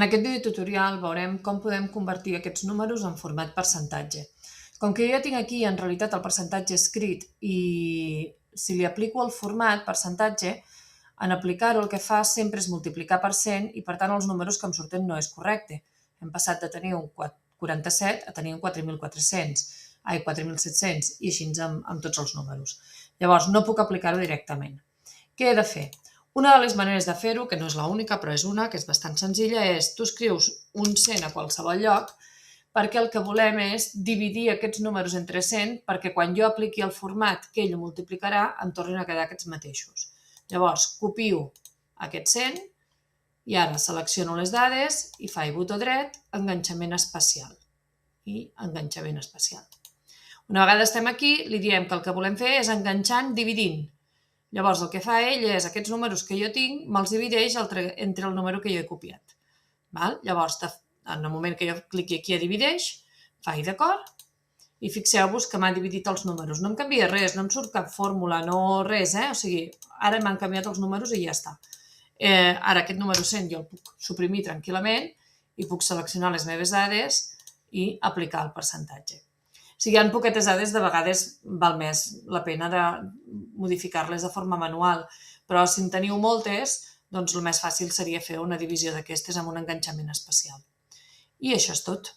En aquest videotutorial veurem com podem convertir aquests números en format percentatge. Com que jo ja tinc aquí en realitat el percentatge escrit i si li aplico el format percentatge, en aplicar-ho el que fa sempre és multiplicar per 100 i per tant els números que em surten no és correcte. Hem passat de tenir un 47 a tenir un 4.400, 4.700 i així amb tots els números. Llavors no puc aplicar-ho directament. Què he de fer? Una de les maneres de fer-ho, que no és l'única, però és una, que és bastant senzilla, és tu escrius un 100 a qualsevol lloc perquè el que volem és dividir aquests números entre 100 perquè quan jo apliqui el format que ell multiplicarà em tornin a quedar aquests mateixos. Llavors, copio aquest 100 i ara selecciono les dades i faig botó dret, enganxament espacial i enganxament espacial. Una vegada estem aquí, li diem que el que volem fer és enganxant dividint. Llavors el que fa ell és aquests números que jo tinc me'ls divideix entre el número que jo he copiat. Llavors, en el moment que jo cliqui aquí a divideix, faig d'acord i fixeu-vos que m'ha dividit els números. No em canvia res, no em surt cap fórmula, no res, o sigui, ara m'han canviat els números i ja està. Ara aquest número 100 jo el puc suprimir tranquil·lament i puc seleccionar les meves dades i aplicar el percentatge. Si hi ha poquetes dades, de vegades val més la pena de modificar-les de forma manual, però si en teniu moltes, doncs el més fàcil seria fer una divisió d'aquestes amb un enganxament especial. I això és tot.